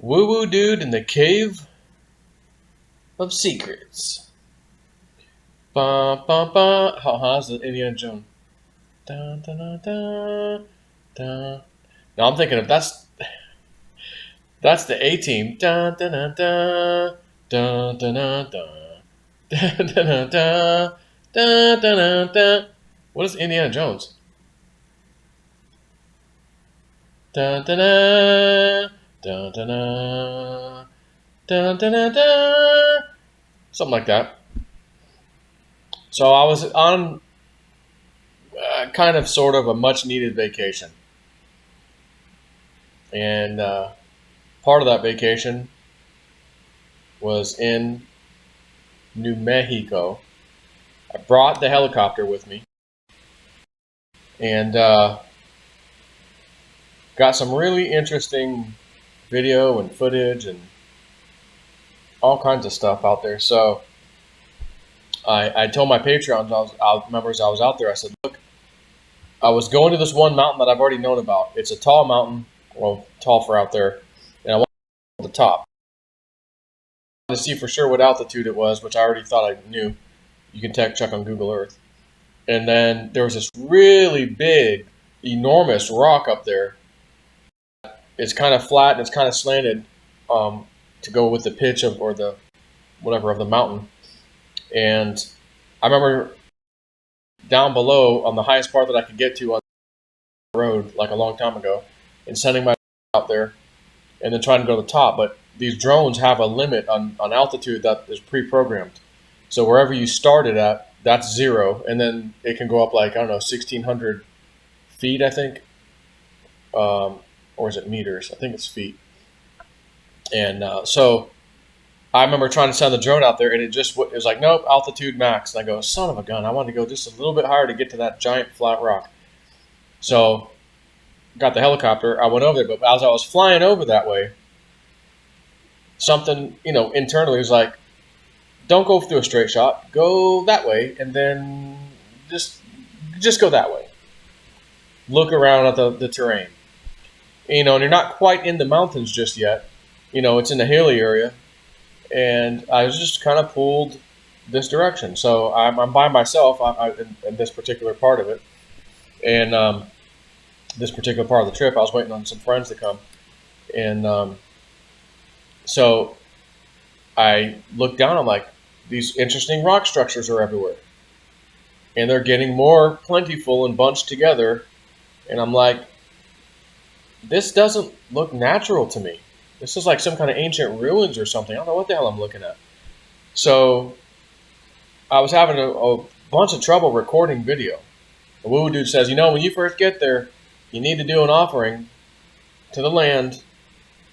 Woo woo dude in the cave of secrets. Ba ba ba. How's the Indiana Jones? Da da da da da. No, I'm thinking of that's the A Team. Da da da da da da da da da da da da da da. What is Indiana Jones? Da da da da da da da da da. Something like that. So I was on kind of sort of a much needed vacation. And part of that vacation was in New Mexico. I brought the helicopter with me and got some really interesting video and footage and all kinds of stuff out there. So I told my Patreon members I was out there, I said, look, I was going to this one mountain that I've already known about. It's a tall mountain, well, tall for out there, and I went to the top to see for sure what altitude it was, which I already thought I knew. You can check on Google Earth. And then there was this really big, enormous rock up there. It's kind of flat and it's kind of slanted to go with the pitch of, or the whatever, of the mountain. And I remember down below on the highest part that I could get to on the road, like a long time ago, and sending my out there and then trying to go to the top. But these drones have a limit on altitude that is pre-programmed. So wherever you started at, that's 0. And then it can go up like, I don't know, 1,600 feet, I think. Or is it meters? I think it's feet. And so I remember trying to send the drone out there, and it was like, nope, altitude max. And I go, son of a gun, I wanted to go just a little bit higher to get to that giant flat rock. So got the helicopter. I went over there, but as I was flying over that way, something, internally was like, don't go through a straight shot. Go that way, and then just go that way. Look around at the terrain. And you're not quite in the mountains just yet. It's in the hilly area. And I was just kind of pulled this direction. So I'm by myself in this particular part of it. And this particular part of the trip, I was waiting on some friends to come. And so I looked down, I'm like, these interesting rock structures are everywhere. And they're getting more plentiful and bunched together. And I'm like, this doesn't look natural to me. This is like some kind of ancient ruins or something. I don't know what the hell I'm looking at. So I was having a bunch of trouble recording video. The woo dude says, when you first get there, you need to do an offering to the land,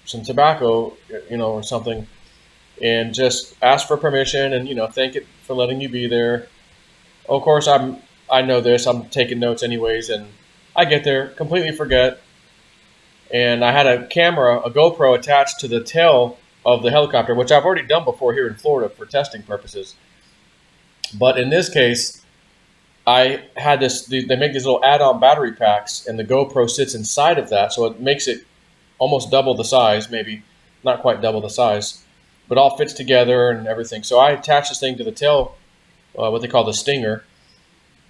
some tobacco, or something, and just ask for permission and, thank it for letting you be there. Of course, I know this. I'm taking notes anyways, and I get there, completely forget. And I had a camera, a GoPro, attached to the tail of the helicopter, which I've already done before here in Florida for testing purposes. But in this case, I had they make these little add-on battery packs, and the GoPro sits inside of that, so it makes it almost double the size, maybe not quite double the size, but all fits together and everything. So I attached this thing to the tail, what they call the stinger,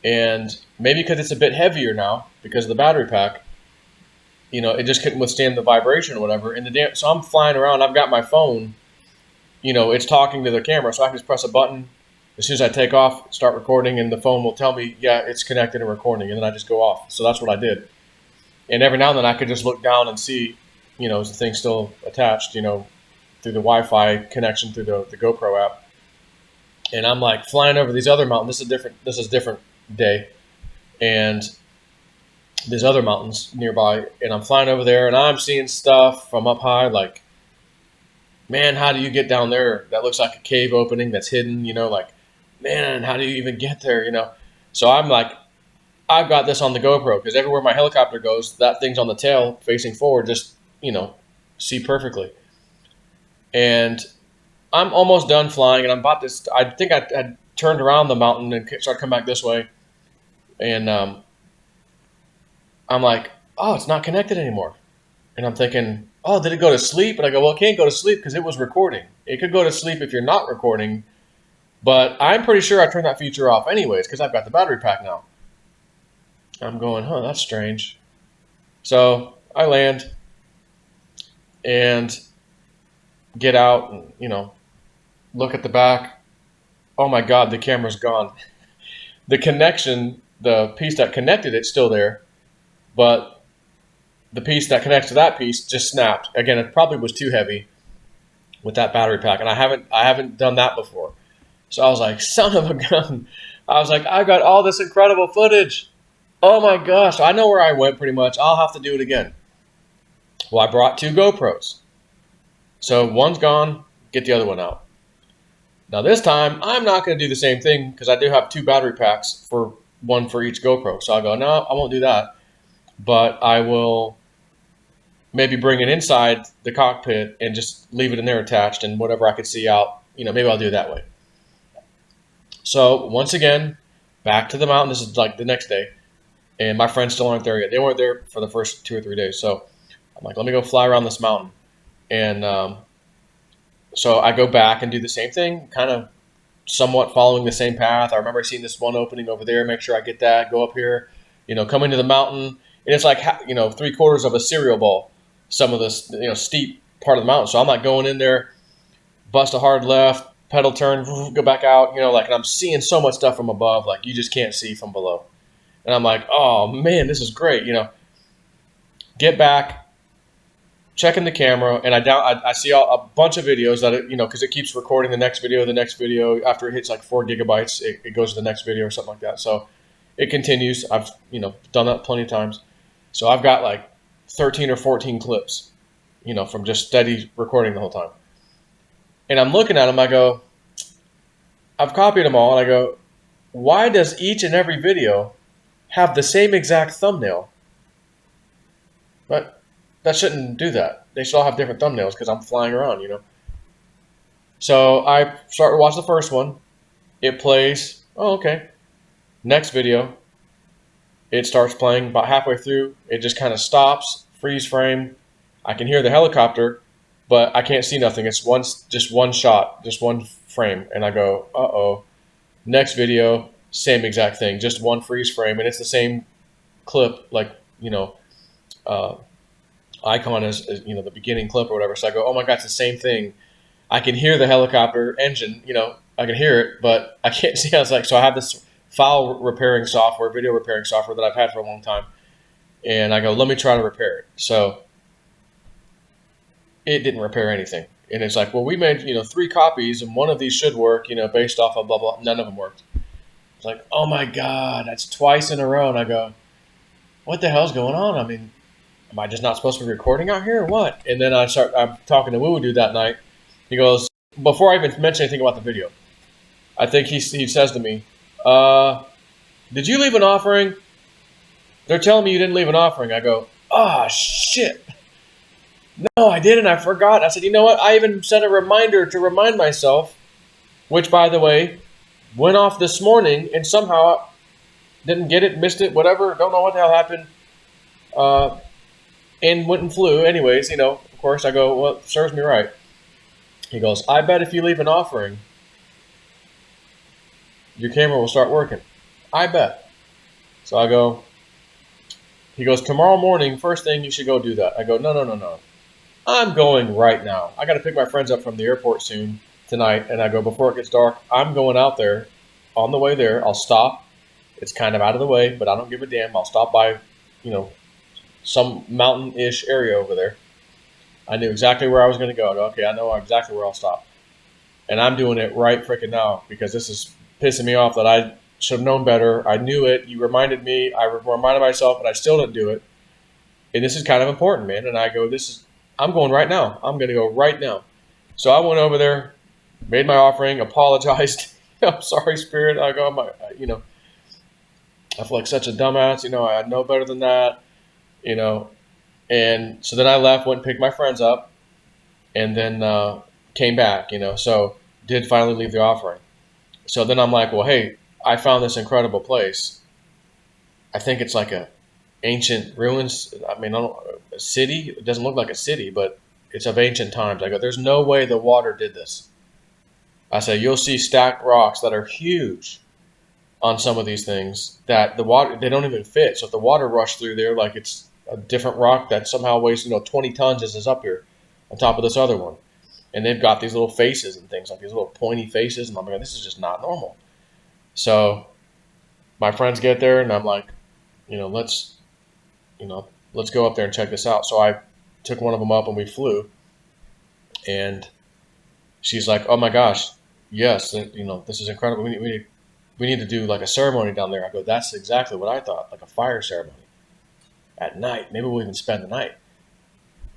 and maybe because it's a bit heavier now because of the battery pack, it just couldn't withstand the vibration or whatever. And so I'm flying around. I've got my phone. It's talking to the camera, so I can just press a button. As soon as I take off, start recording, and the phone will tell me, yeah, it's connected and recording, and then I just go off. So that's what I did. And every now and then I could just look down and see, is the thing still attached, through the Wi-Fi connection through the GoPro app. And I'm like flying over these other mountains. This is a different day. And there's other mountains nearby, and I'm flying over there, and I'm seeing stuff from up high, like, man, how do you get down there? That looks like a cave opening that's hidden, like, man, how do you even get there, So I'm like, I've got this on the GoPro, because everywhere my helicopter goes, that thing's on the tail facing forward, just, see perfectly. And I'm almost done flying, and I'm about to, I think I had turned around the mountain and started coming back this way, and I'm like, oh, it's not connected anymore. And I'm thinking, oh, did it go to sleep? And I go, well, it can't go to sleep because it was recording. It could go to sleep if you're not recording, but I'm pretty sure I turned that feature off anyways because I've got the battery pack now. I'm going, huh, that's strange. So I land and get out and, look at the back. Oh my God, the camera's gone. The connection, the piece that connected it's still there, but the piece that connects to that piece just snapped. Again, it probably was too heavy with that battery pack, and I haven't done that before. So I was like, son of a gun. I was like, I got all this incredible footage. Oh my gosh, I know where I went pretty much. I'll have to do it again. Well, I brought 2 GoPros. So one's gone, get the other one out. Now this time, I'm not going to do the same thing because I do have 2 battery packs, one for each GoPro. So I'll go, no, I won't do that. But I will maybe bring it inside the cockpit and just leave it in there attached, and whatever I could see out, maybe I'll do it that way. So once again, back to the mountain. This is like the next day, and my friends still aren't there yet. They weren't there for the first 2 or 3 days. So I'm like, let me go fly around this mountain. And so I go back and do the same thing, kind of somewhat following the same path. I remember seeing this one opening over there, make sure I get that, go up here, come into the mountain. And it's like, 3/4 of a cereal bowl, some of this, steep part of the mountain. So I'm like going in there, bust a hard left, pedal turn, go back out, and I'm seeing so much stuff from above, like you just can't see from below. And I'm like, oh man, this is great, Get back, checking the camera, and I see a bunch of videos that because it keeps recording the next video. After it hits like 4 gigabytes, it goes to the next video or something like that. So it continues. I've done that plenty of times. So I've got like 13 or 14 clips, from just steady recording the whole time. And I'm looking at them. I go, I've copied them all, and I go, why does each and every video have the same exact thumbnail? But that shouldn't do that. They should all have different thumbnails because I'm flying around, So I start to watch the first one. It plays. Oh, okay. Next video. It starts playing about halfway through. It just kind of stops, freeze frame. I can hear the helicopter, but I can't see nothing. It's just one shot, just one frame. And I go, uh-oh. Next video, same exact thing, just one freeze frame. And it's the same clip, like, icon as the beginning clip or whatever. So I go, oh my God, it's the same thing. I can hear the helicopter engine, I can hear it, but I can't see. I was like, so I have this file repairing software, video repairing software that I've had for a long time. And I go, let me try to repair it. So it didn't repair anything. And it's like, well, we made, 3 copies and one of these should work, based off of blah, blah. None of them worked. It's like, oh my God, that's twice in a row. And I go, what the hell's going on? I mean, am I just not supposed to be recording out here or what? And then I'm talking to Woo Dude that night. He goes, before I even mention anything about the video, I think he says to me, did you leave an offering? They're telling me you didn't leave an offering. I go, oh, shit. No, I didn't. I forgot. I said, you know what? I even set a reminder to remind myself, which, by the way, went off this morning and somehow didn't get it, missed it, whatever. Don't know what the hell happened. And went and flew. Anyways, of course, I go, well, it serves me right. He goes, I bet if you leave an offering, your camera will start working. I bet. So I go, he goes, tomorrow morning, first thing, you should go do that. I go, no. I'm going right now. I got to pick my friends up from the airport soon tonight. And I go, before it gets dark, I'm going out there. On the way there, I'll stop. It's kind of out of the way, but I don't give a damn. I'll stop by, some mountain-ish area over there. I knew exactly where I was going to go. I go, okay, I know exactly where I'll stop. And I'm doing it right freaking now because this is pissing me off that I should have known better. I knew it. You reminded me. I reminded myself, but I still didn't do it. And this is kind of important, man. And I go, I'm going right now. I'm going to go right now. So I went over there, made my offering, apologized. I'm sorry, Spirit. I go, I feel like such a dumbass. I know better than that. And so then I left, went and picked my friends up, and then came back, so did finally leave the offering. So then I'm like, well, hey, I found this incredible place. I think it's like a ancient ruins. I mean, I don't, a city. It doesn't look like a city, but it's of ancient times. I go, there's no way the water did this. I say, you'll see stacked rocks that are huge on some of these things that the water, they don't even fit. So if the water rushed through there, like it's a different rock that somehow weighs, 20 tons as is up here on top of this other one. And they've got these little faces and things, like these little pointy faces. And I'm like, this is just not normal. So my friends get there and I'm like, let's go up there and check this out. So I took one of them up and we flew. And she's like, oh my gosh, yes, this is incredible. We need to do like a ceremony down there. I go, that's exactly what I thought, like a fire ceremony at night. Maybe we'll even spend the night.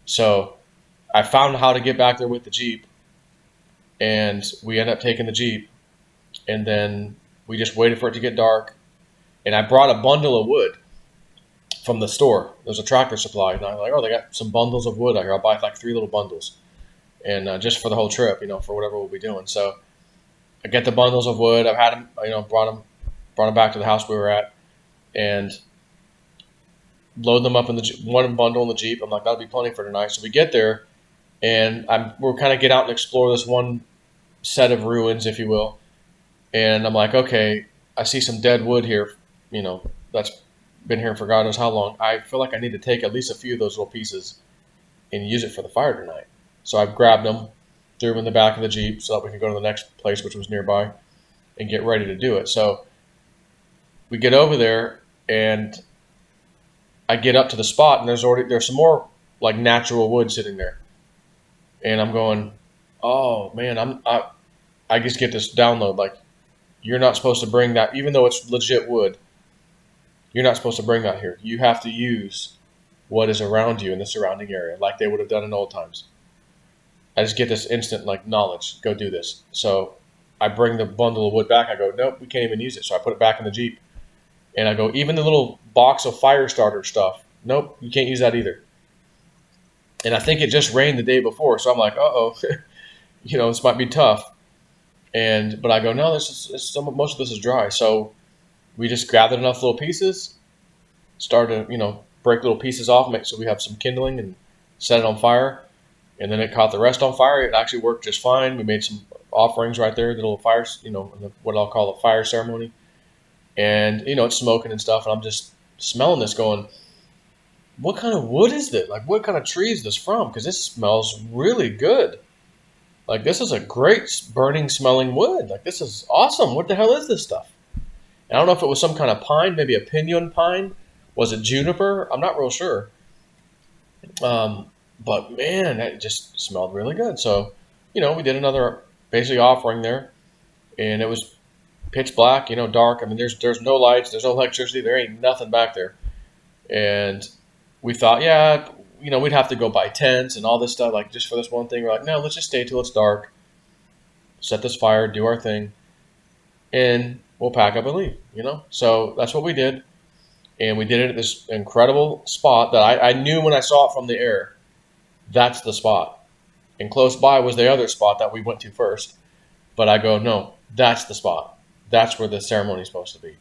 So I found how to get back there with the Jeep, and we ended up taking the Jeep, and then we just waited for it to get dark, and I brought a bundle of wood from the store. There's a Tractor Supply, and I'm like, oh, they got some bundles of wood out here. I'll buy like 3 little bundles, and just for the whole trip, for whatever we'll be doing. So I get the bundles of wood. I've had them, brought them back to the house we were at, and load them up in the one bundle in the Jeep. I'm like, that'll be plenty for tonight. So we get there, and we're kind of get out and explore this one set of ruins, if you will. And I'm like, okay, I see some dead wood here, that's been here for God knows how long. I feel like I need to take at least a few of those little pieces and use it for the fire tonight. So I grabbed them, threw them in the back of the Jeep so that we could go to the next place, which was nearby, and get ready to do it. So we get over there, and I get up to the spot, and there's some more like natural wood sitting there. And I'm going, oh man, I just get this download, like, you're not supposed to bring that, even though it's legit wood. You're not supposed to bring that here. You have to use what is around you in the surrounding area, like they would have done in old times. I just get this instant like knowledge. Go do this. So I bring the bundle of wood back. I go, nope, we can't even use it. So I put it back in the Jeep, and I go, even the little box of fire starter stuff, nope, you can't use that either. And I think it just rained the day before, so I'm like, uh-oh, this might be tough. But I go, no, most of this is dry. So we just gathered enough little pieces, started to, break little pieces off, so we have some kindling, and set it on fire. And then it caught the rest on fire. It actually worked just fine. We made some offerings right there, the little fires, what I'll call a fire ceremony. And, it's smoking and stuff. And I'm just smelling this going, what kind of wood is this? Like, what kind of tree is this from? Because this smells really good. Like, this is a great burning smelling wood. Like, this is awesome. What the hell is this stuff? And I don't know if it was some kind of pine, maybe a pinon pine. Was it juniper? I'm not real sure. But man, it just smelled really good. So, we did another basically offering there, and it was pitch black, dark. I mean, there's no lights, there's no electricity, there ain't nothing back there. And we thought, yeah, we'd have to go buy tents and all this stuff, like just for this one thing. We're like, no, let's just stay till it's dark, set this fire, do our thing, and we'll pack up and leave, So that's what we did. And we did it at this incredible spot that I knew when I saw it from the air. That's the spot. And close by was the other spot that we went to first. But I go, no, that's the spot. That's where the ceremony is supposed to be.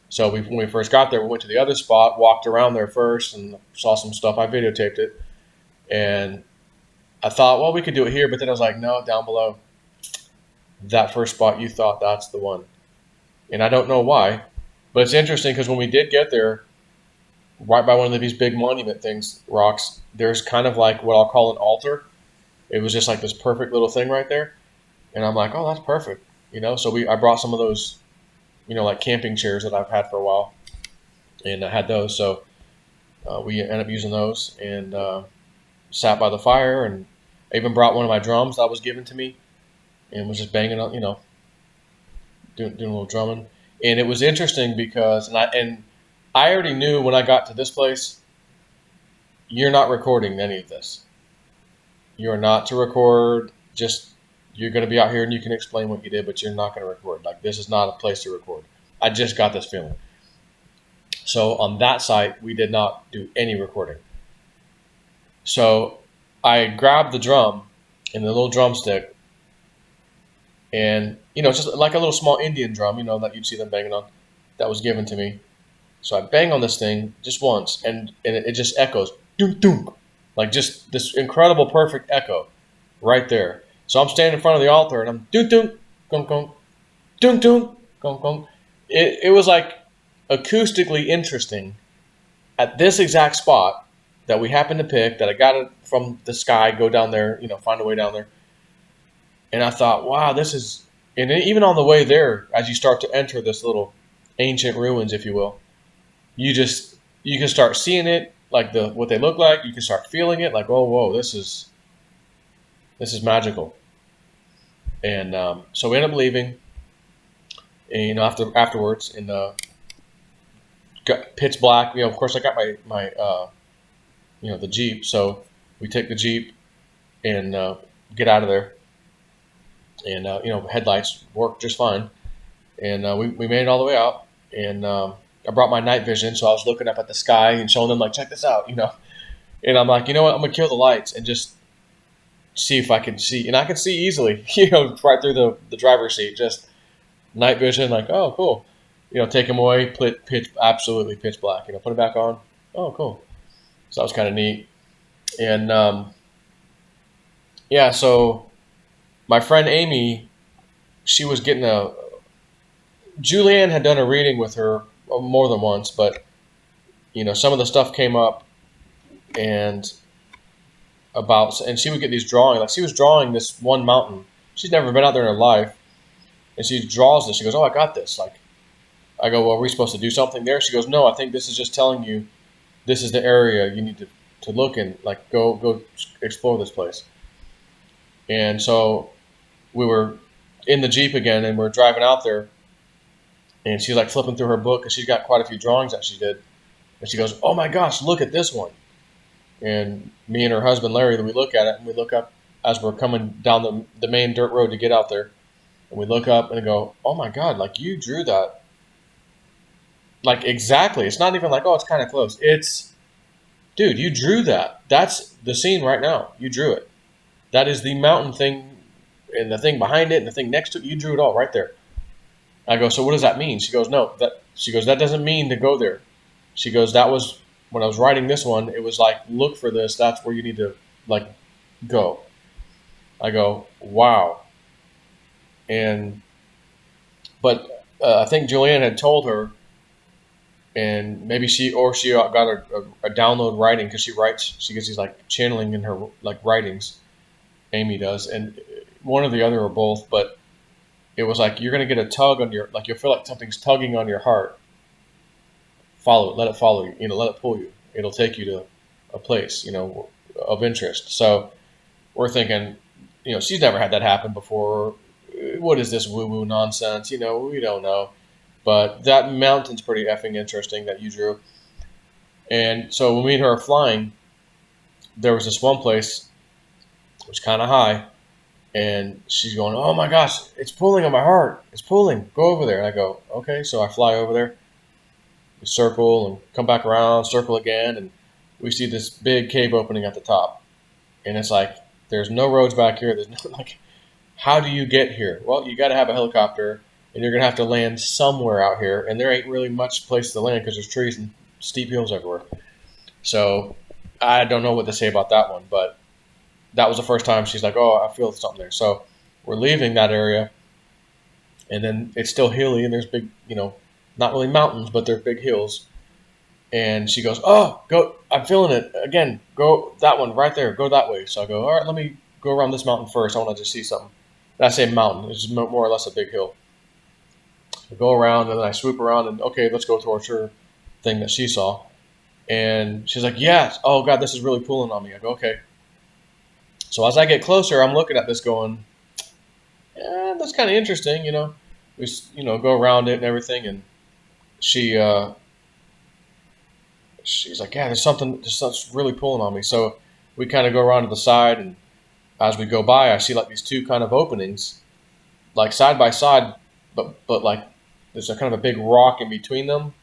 So when we first got there, we went to the other spot, walked around there first, and saw some stuff. I videotaped it. And I thought, well, we could do it here. But then I was like, no, down below. That first spot, you thought that's the one. And I don't know why. But it's interesting because when we did get there, right by one of these big monument things, rocks, there's kind of like what I'll call an altar. It was just like this perfect little thing right there. And I'm like, oh, that's perfect. So I brought some of those, like camping chairs that I've had for a while. And I had those. So we ended up using those and sat by the fire. And I even brought one of my drums that was given to me and was just banging on, doing a little drumming. And it was interesting because, and I already knew when I got to this place, you're not recording any of this. You're not to record, you're going to be out here and you can explain what you did, but you're not going to record. Like, this is not a place to record. I just got this feeling. So on that site, we did not do any recording. So I grabbed the drum and the little drumstick, and, it's just like a little small Indian drum, that you'd see them banging on, that was given to me. So I bang on this thing just once, and it just echoes, dunk, dunk, like just this incredible, perfect echo right there. So I'm standing in front of the altar, and I'm dunk, dunk, gong, gong, dunk, dunk, gong, gong. It was like acoustically interesting at this exact spot that we happened to pick, that I got it from the sky, go down there, find a way down there. And I thought, wow, this is, and even on the way there, as you start to enter this little ancient ruins, if you will, you can start seeing it like what they look like. You can start feeling it like, oh, whoa, this is magical. And so we end up leaving, and, afterwards, and got pitch black. Of course, I got my the Jeep. So we take the Jeep and get out of there, and headlights work just fine, and we made it all the way out, and I brought my night vision, so I was looking up at the sky and showing them, like, check this out, and I'm like, you know what, I'm gonna kill the lights and just see if I can see, and I can see easily, right through the driver's seat, just night vision, like, oh, cool, take them away, absolutely pitch black, put it back on, oh, cool. So that was kind of neat. And yeah, so my friend Amy, she was getting Julianne had done a reading with her more than once, but some of the stuff came up, and she would get these drawings. Like, she was drawing this one mountain. She's never been out there in her life, and she draws this. She goes, "Oh, I got this." Like, I go, "Well, are we supposed to do something there?" She goes, "No, I think this is just telling you this is the area you need to look in. Like, go explore this place." And so we were in the Jeep again, and we're driving out there, and she's like flipping through her book, because she's got quite a few drawings that she did. And she goes, "Oh my gosh, look at this one." And me and her husband, Larry, we look at it, and we look up as we're coming down the main dirt road to get out there. And we look up and go, "Oh my God, like, you drew that. Like, exactly. It's not even like, oh, it's kind of close. It's, dude, you drew that. That's the scene right now. You drew it. That is the mountain thing, and the thing behind it, and the thing next to it. You drew it all right there." I go, "So what does that mean?" She goes, that doesn't mean to go there. She goes, "That was when I was writing this one. It was like, look for this. That's where you need to, like, go." I go, "Wow." But I think Julianne had told her, and maybe she got a download writing, because she gets these, like, channeling in her, like, writings. Amy does, and one or the other or both, but it was like, you're going to get a tug on your, like, you'll feel like something's tugging on your heart. Follow it, let it follow you, let it pull you. It'll take you to a place, of interest. So we're thinking, she's never had that happen before. What is this woo-woo nonsense? We don't know. But that mountain's pretty effing interesting that you drew. And so when me and her are flying, there was this one place, it was kind of high, and she's going, "Oh my gosh, it's pulling on my heart. It's pulling. Go over there." And I go, "Okay." So I fly over there, we circle and come back around, circle again, and we see this big cave opening at the top. And it's like, there's no roads back here. There's no, like, how do you get here? Well, you got to have a helicopter, and you're going to have to land somewhere out here. And there ain't really much place to land, because there's trees and steep hills everywhere. So I don't know what to say about that one, but that was the first time she's like, "Oh, I feel something there." So we're leaving that area, and then it's still hilly, and there's big, not really mountains, but there's big hills. And she goes, "Oh, go! I'm feeling it again. Go that one right there. Go that way." So I go, "All right, let me go around this mountain first. I want to just see something." And I say mountain. It's just more or less a big hill. I go around, and then I swoop around, and okay, let's go towards her thing that she saw. And she's like, "Yes. Oh God, this is really pulling on me." I go, "Okay." So as I get closer, I'm looking at this going, "Yeah, that's kind of interesting." We go around it and everything, and she's like, "Yeah, there's something that's really pulling on me." So we kind of go around to the side, and as we go by, I see, like, these two kind of openings, like, side by side, but like, there's a kind of a big rock in between them,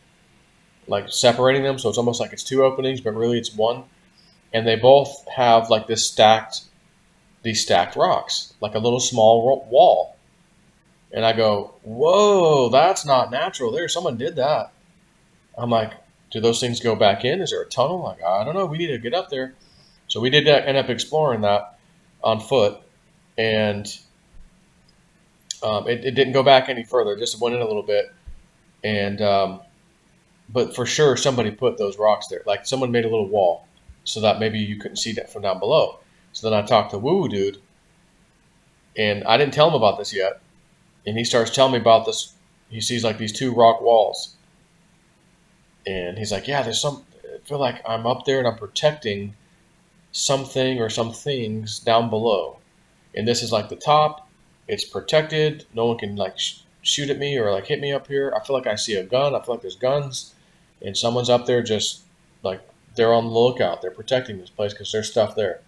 like, separating them. So it's almost like it's two openings, but really it's one. And they both have, like, these stacked rocks, like a little small wall. And I go, "Whoa, that's not natural. Someone did that." I'm like, do those things go back in? Is there a tunnel? Like, I don't know. We need to get up there. So we did end up exploring that on foot, and it didn't go back any further. Just went in a little bit, and but for sure somebody put those rocks there. Like someone made a little wall so that maybe you couldn't see that from down below. So then I talked to Woo Woo Dude, and I didn't tell him about this yet. And he starts telling me about this. He sees like these two rock walls, and he's like, "Yeah, there's some. I feel like I'm up there and I'm protecting something or some things down below. And this is like the top. It's protected. No one can like shoot at me or like hit me up here. I feel like I see a gun. I feel like there's guns, and someone's up there just like they're on the lookout. They're protecting this place because there's stuff there."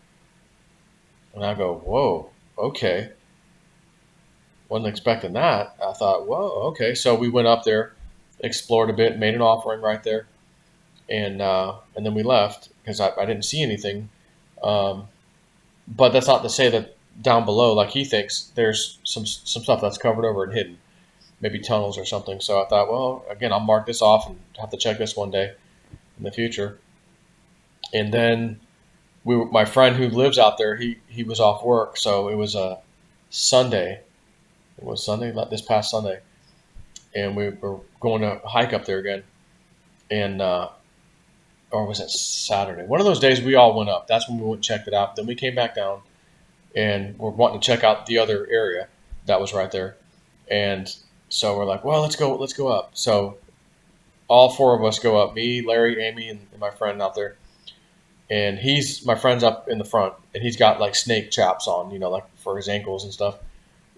And I go, "Whoa, okay." Wasn't expecting that. I thought, "Whoa, okay." So we went up there, explored a bit, made an offering right there, and then we left because I didn't see anything. But that's not to say that down below, like he thinks, there's some stuff that's covered over and hidden, maybe tunnels or something. So I thought, well, again, I'll mark this off and have to check this one day in the future. And then my friend who lives out there, he was off work, so it was a Sunday. It was Sunday, this past Sunday, and we were going to hike up there again, and or was it Saturday? One of those days we all went up. That's when we went and checked it out. Then we came back down, and we're wanting to check out the other area that was right there. And so we're like, well, let's go up. So all four of us go up, me, Larry, Amy, and my friend out there. And my friend's up in the front, and he's got like snake chaps on, like for his ankles and stuff.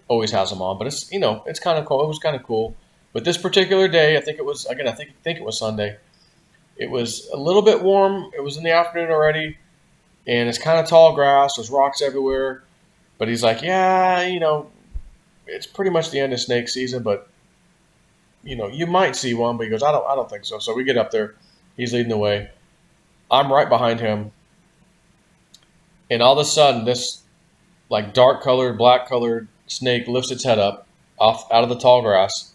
Always has them on, but it's, it's kind of cool. It was kind of cool. But this particular day, I think it was, again, I think it was Sunday. It was a little bit warm. It was in the afternoon already, and it's kind of tall grass. There's rocks everywhere. But he's like, yeah, it's pretty much the end of snake season, but you might see one. But he goes, I don't think so. So we get up there. He's leading the way. I'm right behind him, and all of a sudden, this like dark colored, black colored snake lifts its head up out of the tall grass,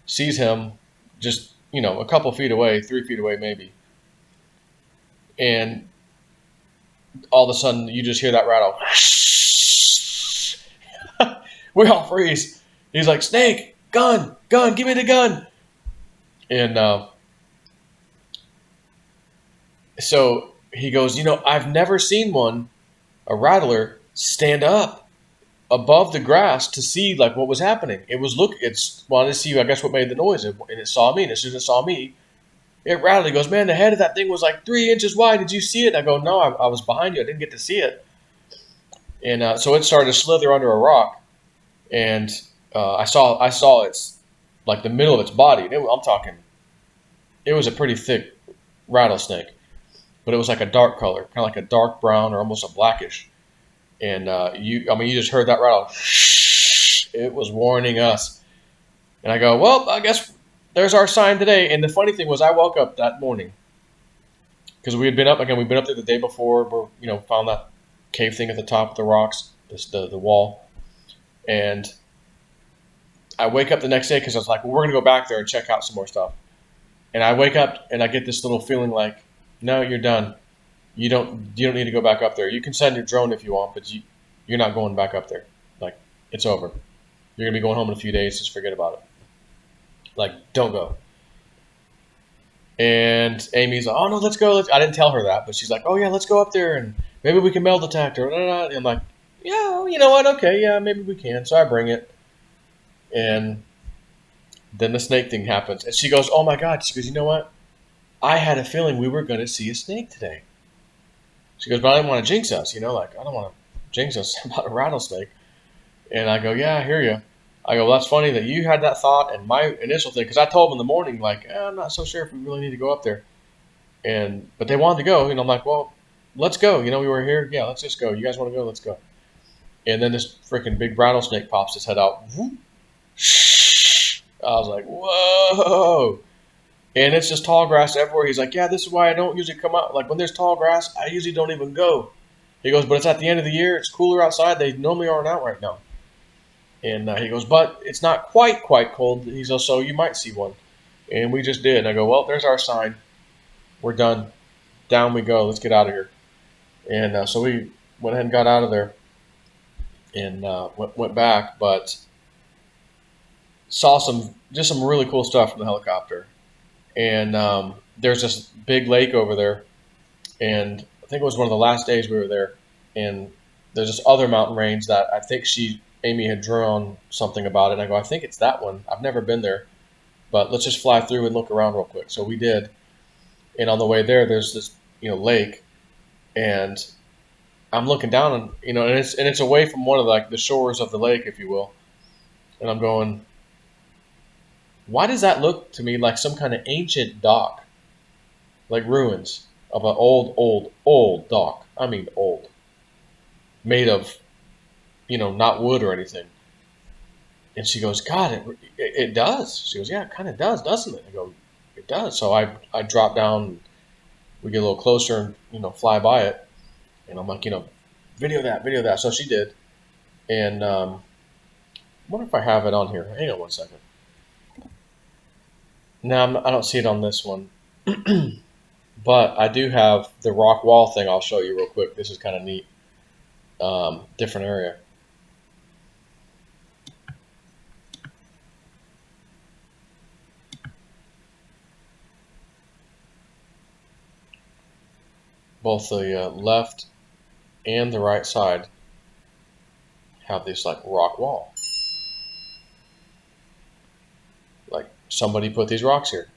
sees him, just a couple feet away, 3 feet away maybe. And all of a sudden you just hear that rattle. We all freeze. He's like, "Snake, gun, give me the gun." And so he goes, "I've never seen a rattler, stand up above the grass to see like what was happening. It's wanted to see, I guess, what made the noise, and it saw me. And as soon as it saw me, it rattled." He goes, "Man, the head of that thing was like 3 inches wide. Did you see it?" I go, "No, I was behind you. I didn't get to see it." And so it started to slither under a rock, and I saw its like the middle of its body. And I'm talking, it was a pretty thick rattlesnake, but it was like a dark color, kind of like a dark brown or almost a blackish. And you just heard that rattle. It was warning us. And I go, well, I guess there's our sign today. And the funny thing was, I woke up that morning because we'd been up there the day before. We found that cave thing at the top of the rocks, the wall. And I wake up the next day because I was like, well, we're gonna go back there and check out some more stuff. And I wake up and I get this little feeling like, no, you're done. You don't need to go back up there. You can send your drone if you want, but you're not going back up there. Like, it's over. You're gonna be going home in a few days. Just forget about it. Like, don't go. And Amy's like, "Oh no, let's go." I didn't tell her that, but she's like, "Oh yeah, let's go up there and maybe we can metal detect her." And I'm like, "Yeah, you know what? Okay, yeah, maybe we can." So I bring it, and then the snake thing happens, and she goes, "Oh my God!" She goes, "You know what? I had a feeling we were gonna see a snake today." She goes, "But I didn't want to jinx us, like I don't want to jinx us about a rattlesnake." And I go, "Yeah, I hear you." I go, "Well, that's funny that you had that thought." And my initial thing, because I told them in the morning, like, I'm not so sure if we really need to go up there. But they wanted to go, and I'm like, well, let's go. We were here. Yeah, let's just go. You guys want to go? Let's go. And then this freaking big rattlesnake pops its head out. I was like, whoa. And it's just tall grass everywhere. He's like, "Yeah, this is why I don't usually come out. Like when there's tall grass, I usually don't even go." He goes, "But it's at the end of the year. It's cooler outside. They normally aren't out right now." And he goes, "But it's not quite cold." He's also, "You might see one." And we just did. And I go, well, there's our sign. We're done. Down we go. Let's get out of here. And so we went ahead and got out of there and went back, but saw some really cool stuff from the helicopter. And there's this big lake over there, and I think it was one of the last days we were there. And there's this other mountain range that I think Amy had drawn something about it. And I go, I think it's that one. I've never been there, but let's just fly through and look around real quick. So we did. And on the way there, there's this lake, and I'm looking down, and and it's away from one of the shores of the lake, if you will. And I'm going, why does that look to me like some kind of ancient dock, like ruins of an old dock? I mean, old, made of, not wood or anything. And she goes, God, it does. She goes, yeah, it kind of does, doesn't it? I go, it does. So I drop down, we get a little closer and, fly by it. And I'm like, video that. So she did. And I wonder if I have it on here. Hang on one second. No, I don't see it on this one. But I do have the rock wall thing I'll show you real quick. This is kind of neat. Different area. Both the left and the right side have this rock wall. Like somebody put these rocks here.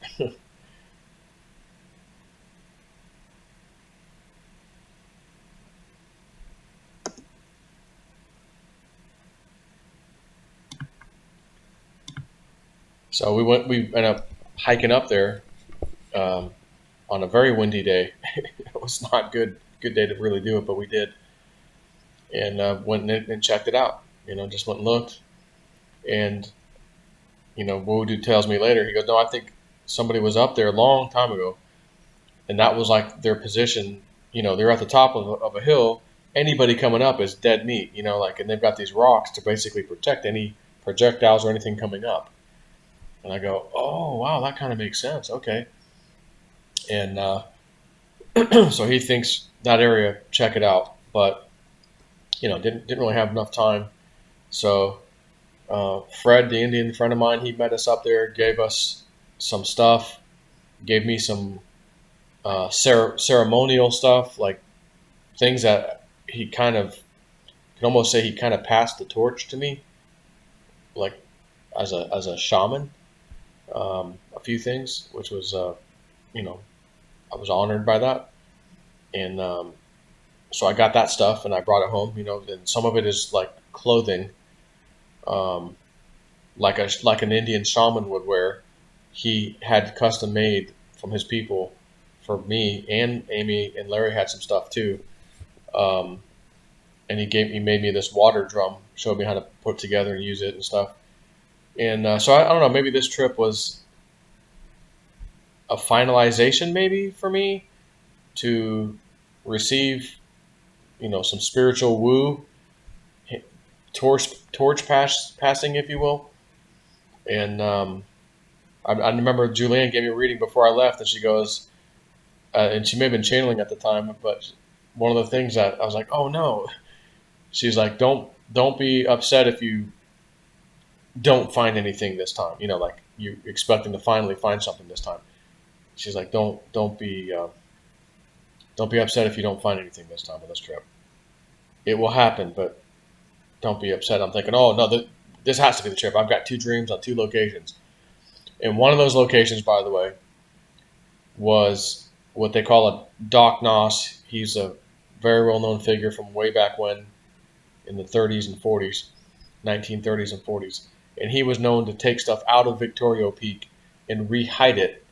So we ended up hiking up there on a very windy day. It was not good day to really do it, but we did. And went in and checked it out. Just went and looked. And Woodoo tells me later, he goes, no, I think somebody was up there a long time ago, and that was like their position. They're at the top of a hill. Anybody coming up is dead meat. And they've got these rocks to basically protect any projectiles or anything coming up. And I go, oh wow, that kind of makes sense. Okay. And so he thinks that area, check it out, but didn't really have enough time. So Fred, the Indian friend of mine, he met us up there, gave us some stuff, gave me some ceremonial stuff, like things that he kind of, you can almost say he kind of passed the torch to me, like as a shaman, a few things, which was, I was honored by that. And so I got that stuff and I brought it home, and some of it is like clothing, like an Indian shaman would wear. He had custom made from his people for me, and Amy and Larry had some stuff too. And he made me this water drum, showed me how to put together and use it and stuff. And so I don't know, maybe this trip was a finalization maybe for me to receive, some spiritual woo, torch passing, if you will. And I remember Julianne gave me a reading before I left, and she goes, and she may have been channeling at the time, but one of the things that I was like, oh no, she's like, don't be upset if you don't find anything this time. Like you're expecting to finally find something this time. She's like, don't be upset if you don't find anything this time on this trip. It will happen, but don't be upset. I'm thinking, oh no, this has to be the trip. I've got 2 dreams on 2 locations. And one of those locations, by the way, was what they call a Doc Noss. He's a very well-known figure from way back when, in the 30s and 40s, 1930s and 40s. And he was known to take stuff out of Victoria Peak and re-hide it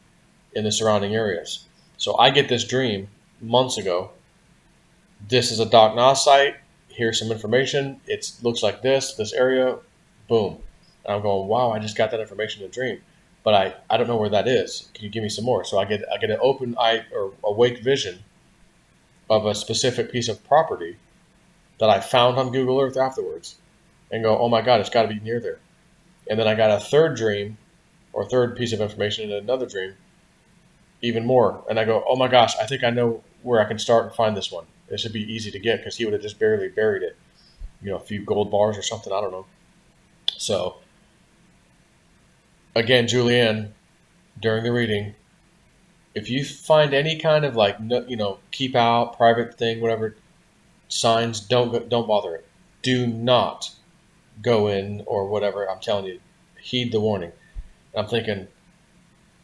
in the surrounding areas. So I get this dream months ago. This is a Doc Noss site. Here's some information. It looks like this area. Boom. And I'm going, wow, I just got that information in a dream. But I don't know where that is. Can you give me some more? So I get an open eye or awake vision of a specific piece of property that I found on Google Earth afterwards, and go, oh my God, it's got to be near there. And then I got a third dream, or third piece of information in another dream, even more. And I go, oh my gosh, I think I know where I can start and find this one. It should be easy to get because he would have just barely buried it. A few gold bars or something, I don't know. So, again, Julianne, during the reading, if you find any kind of keep out, private thing, whatever, signs, don't bother it. Do not go in or whatever. I'm telling you, heed the warning. I'm thinking,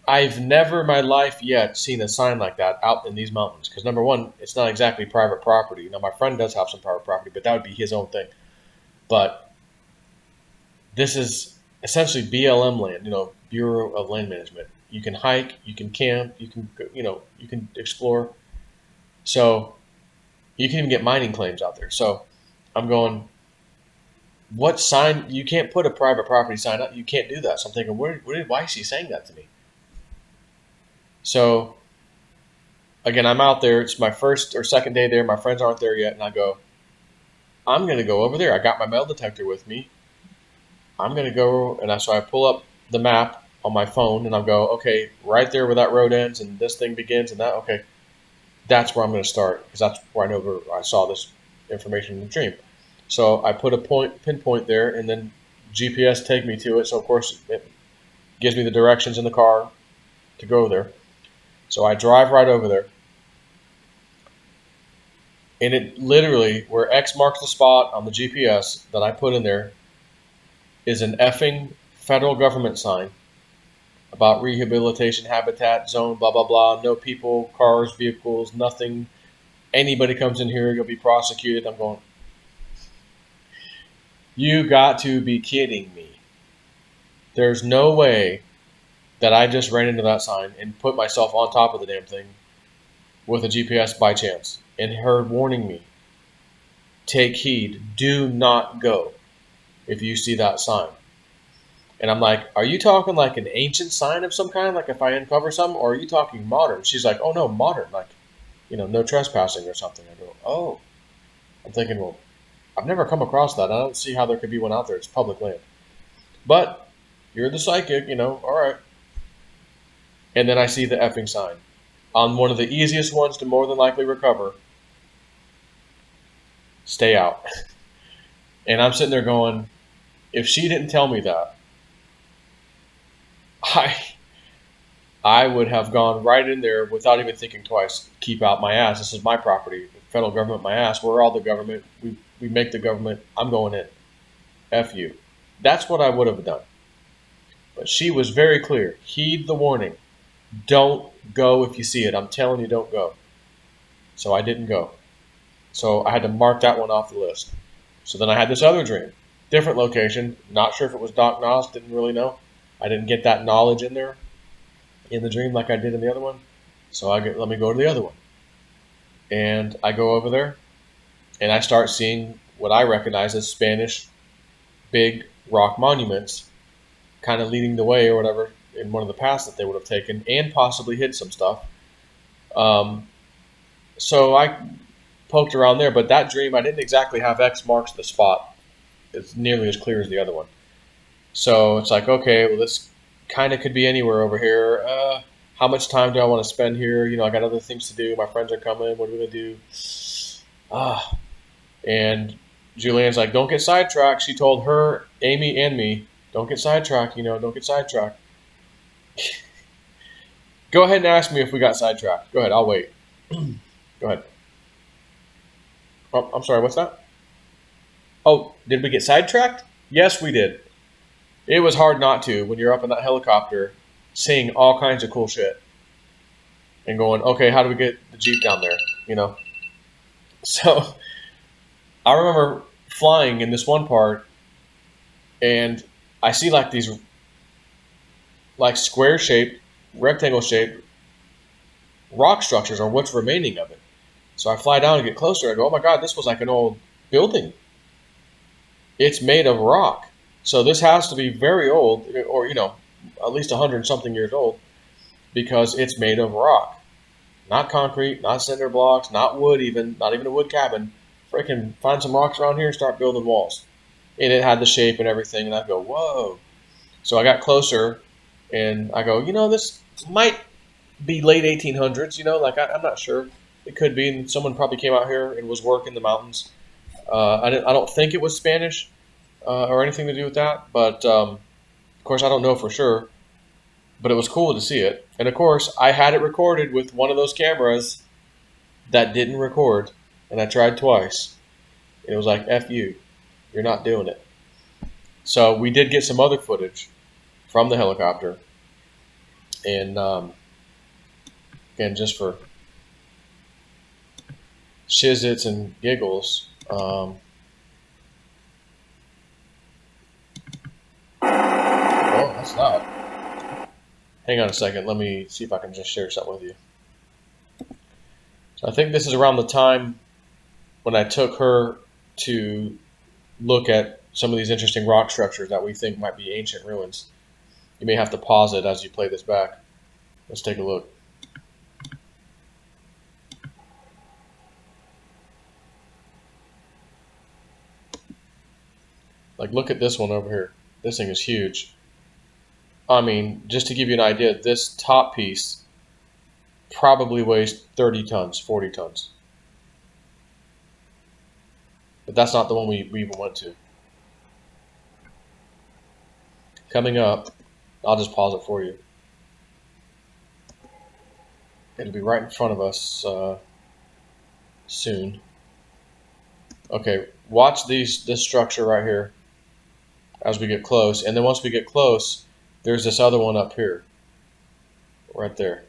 I've never in my life yet seen a sign like that out in these mountains. Because number one, it's not exactly private property. Now, my friend does have some private property, but that would be his own thing. But this is essentially BLM land, Bureau of Land Management. You can hike, you can camp, you can explore. So you can even get mining claims out there. So I'm going, what sign? You can't put a private property sign up. You can't do that. So I'm thinking, why is she saying that to me? So again, I'm out there. It's my first or second day there. My friends aren't there yet. And I go, I'm going to go over there. I got my metal detector with me. I'm going to go. And so I pull up the map on my phone and I'll go, okay, right there where that road ends and this thing begins and that, okay, that's where I'm going to start because that's where I saw this information in the dream. So I put a pinpoint there and then GPS take me to it. So of course it gives me the directions in the car to go there. So I drive right over there. And it literally, where X marks the spot on the GPS that I put in there, is an effing federal government sign about rehabilitation habitat zone, blah, blah, blah. No people, cars, vehicles, nothing. Anybody comes in here, you'll be prosecuted. I'm going, you got to be kidding me. There's no way that I just ran into that sign and put myself on top of the damn thing with a GPS by chance. And her warning me, take heed, do not go if you see that sign. And I'm like, are you talking like an ancient sign of some kind, like if I uncover some, or are you talking modern? She's like, oh no, modern, like, no trespassing or something. I go, oh. I'm thinking, well, I've never come across that. I don't see how there could be one out there. It's public land. But you're the psychic, all right. And then I see the effing sign on one of the easiest ones to more than likely recover. Stay out. And I'm sitting there going, if she didn't tell me that, I would have gone right in there without even thinking twice. Keep out my ass. This is my property. Federal government, my ass. We're all the government. We make the government. I'm going in. F you. That's what I would have done. But she was very clear. Heed the warning. Don't go if you see it. I'm telling you, don't go. So I didn't go. So I had to mark that one off the list. So then I had this other dream. Different location. Not sure if it was Doc Nos. Didn't really know. I didn't get that knowledge in there in the dream like I did in the other one. So let me go to the other one. And I go over there and I start seeing what I recognize as Spanish big rock monuments kind of leading the way or whatever in one of the paths that they would have taken and possibly hid some stuff. So I poked around there, but that dream, I didn't exactly have X marks the spot. It's nearly as clear as the other one. So it's like, okay, well, this kind of could be anywhere over here. How much time do I want to spend here? I got other things to do. My friends are coming. What are we going to do? And Julianne's like, don't get sidetracked. She told her, Amy, and me, don't get sidetracked, don't get sidetracked. Go ahead and ask me if we got sidetracked. Go ahead, I'll wait. Go ahead. Oh, I'm sorry, what's that? Oh, did we get sidetracked? Yes, we did. It was hard not to when you're up in that helicopter seeing all kinds of cool shit and going, okay, how do we get the Jeep down there? So I remember flying in this one part and I see like these like square shaped, rectangle shaped rock structures or what's remaining of it. So I fly down and get closer. I go, oh my God, this was like an old building. It's made of rock. So this has to be very old or, at least 100 something years old because it's made of rock. Not concrete, not cinder blocks, not wood even, not even a wood cabin. Freaking find some rocks around here and start building walls. And it had the shape and everything. And I'd go, whoa. So I got closer And I go, this might be late 1800s. I'm not sure. It could be. And someone probably came out here and was working the mountains. I don't think it was Spanish or anything to do with that. But of course, I don't know for sure. But it was cool to see it. And of course, I had it recorded with one of those cameras that didn't record. And I tried twice. It was like, F you. You're not doing it. So we did get some other footage from the helicopter. And again, just for shizits and giggles. Oh, that's loud. Hang on a second. Let me see if I can just share something with you. So I think this is around the time when I took her to look at some of these interesting rock structures that we think might be ancient ruins. You may have to pause it as you play this back. Let's take a look. Like, look at this one over here. This thing is huge. I mean, just to give you an idea, this top piece probably weighs 30 tons, 40 tons. But that's not the one we even went to. Coming up, I'll just pause it for you. It'll be right in front of us soon. Okay, watch this structure right here as we get close. And then once we get close, there's this other one up here. Right there.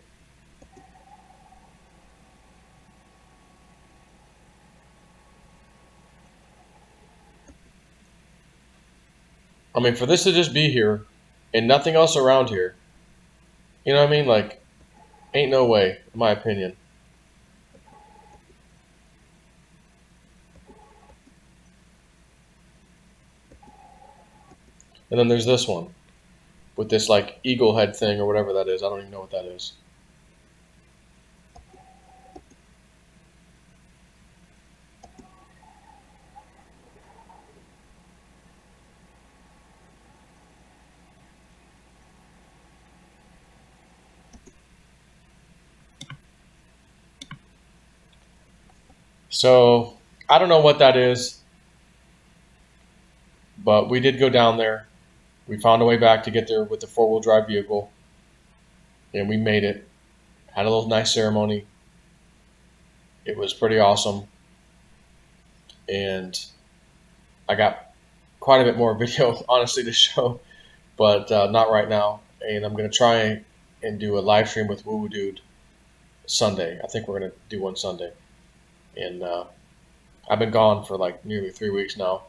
I mean, for this to just be here and nothing else around here, you know what I mean? Like, ain't no way, in my opinion. And then there's this one with this like eagle head thing or whatever that is. I don't even know what that is. So I don't know what that is, but we did go down there. We found a way back to get there with the four-wheel drive vehicle, and we made it. Had a little nice ceremony. It was pretty awesome, and I got quite a bit more video, honestly, to show, but not right now. And I'm gonna try and do a live stream with Woo Woo Dude Sunday. I think we're gonna do one Sunday, and I've been gone for like nearly 3 weeks now,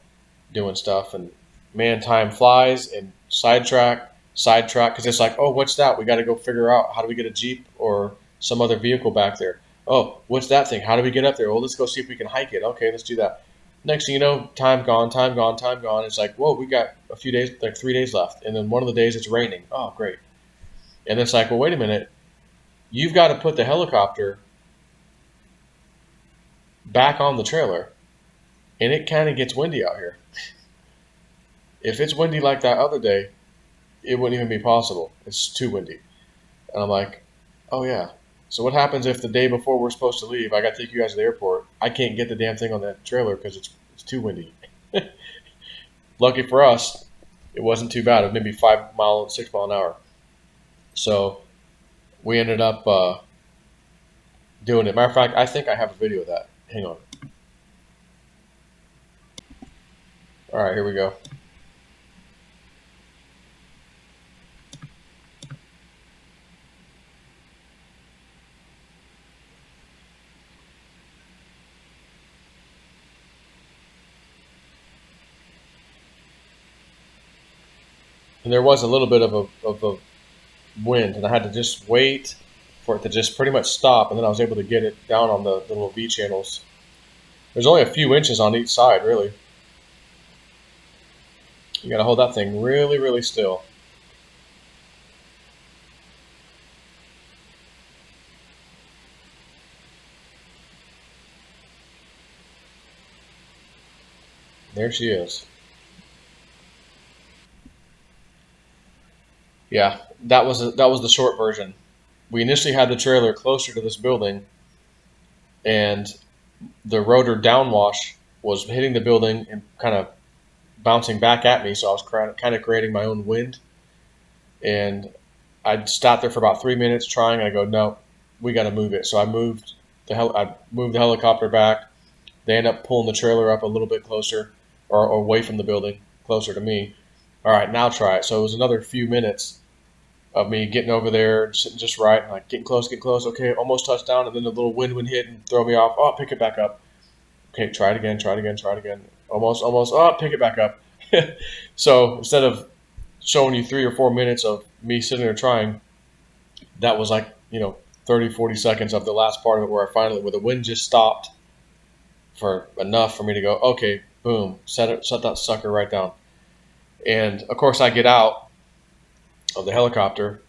doing stuff, and man, time flies. And sidetrack, because it's like, oh, what's that? We got to go figure out how do we get a Jeep or some other vehicle back there. Oh, what's that thing? How do we get up there? Well, let's go see if we can hike it. Okay, let's do that. Next thing you know, time gone. It's like, whoa, we got a few days, like 3 days left, and then one of the days it's raining. Oh, great. And it's like, well, wait a minute. You've got to put the helicopter back on the trailer, and it kind of gets windy out here. If it's windy like that other day, it wouldn't even be possible. It's too windy. And I'm like, oh yeah. So what happens if the day before we're supposed to leave, I got to take you guys to the airport, I can't get the damn thing on that trailer because it's too windy. Lucky for us, it wasn't too bad. It was maybe 6 mile an hour. So we ended up doing it. Matter of fact, I think I have a video of that. Hang on. All right, here we go. And there was a little bit of a wind, and I had to just wait for it to just pretty much stop, and then I was able to get it down on the little V channels. There's only a few inches on each side, really. You got to hold that thing really, really still. There she is. Yeah, that was the short version. We initially had the trailer closer to this building, and the rotor downwash was hitting the building and kind of bouncing back at me. So I was kind of creating my own wind, and I stopped there for about 3 minutes trying. I go, no, we got to move it. So I moved the helicopter back. They end up pulling the trailer up a little bit closer, or away from the building, closer to me. All right, now try it. So it was another few minutes of me getting over there, sitting just right, and like getting close. Okay, almost touched down, and then the little wind would hit and throw me off. Oh, pick it back up. Okay, try it again. Almost. Oh, pick it back up. So instead of showing you 3 or 4 minutes of me sitting there trying, that was like 30, 40 seconds of the last part of it where the wind just stopped for enough for me to go, okay, boom, set that sucker right down. And of course I get out of the helicopter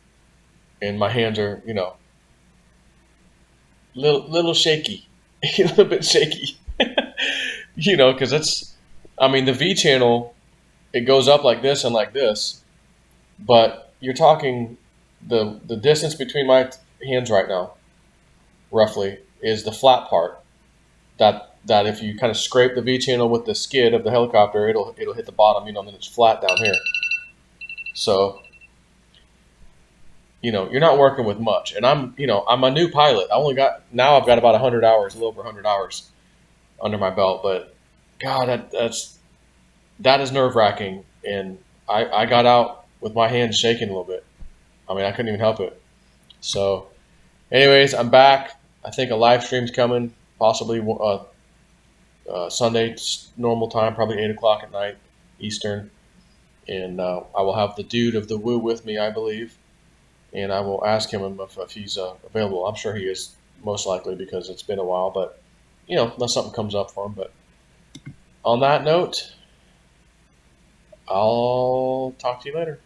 and my hands are, little shaky, a little bit shaky, because the V channel, it goes up like this and like this, but you're talking the distance between my hands right now, roughly, is the flat part. That if you kind of scrape the V channel with the skid of the helicopter, it'll hit the bottom, and then it's flat down here. So, you're not working with much. And I'm a new pilot. I've got about 100 hours, a little over 100 hours under my belt. But God, that is nerve wracking. And I got out with my hands shaking a little bit. I couldn't even help it. So, anyways, I'm back. I think a live stream's coming, possibly Sunday normal time, probably 8 o'clock at night Eastern, and I will have the dude of the Woo with me, I believe, and I will ask him if he's available. I'm sure he is, most likely, because it's been a while, but unless something comes up for him. But on that note, I'll talk to you later.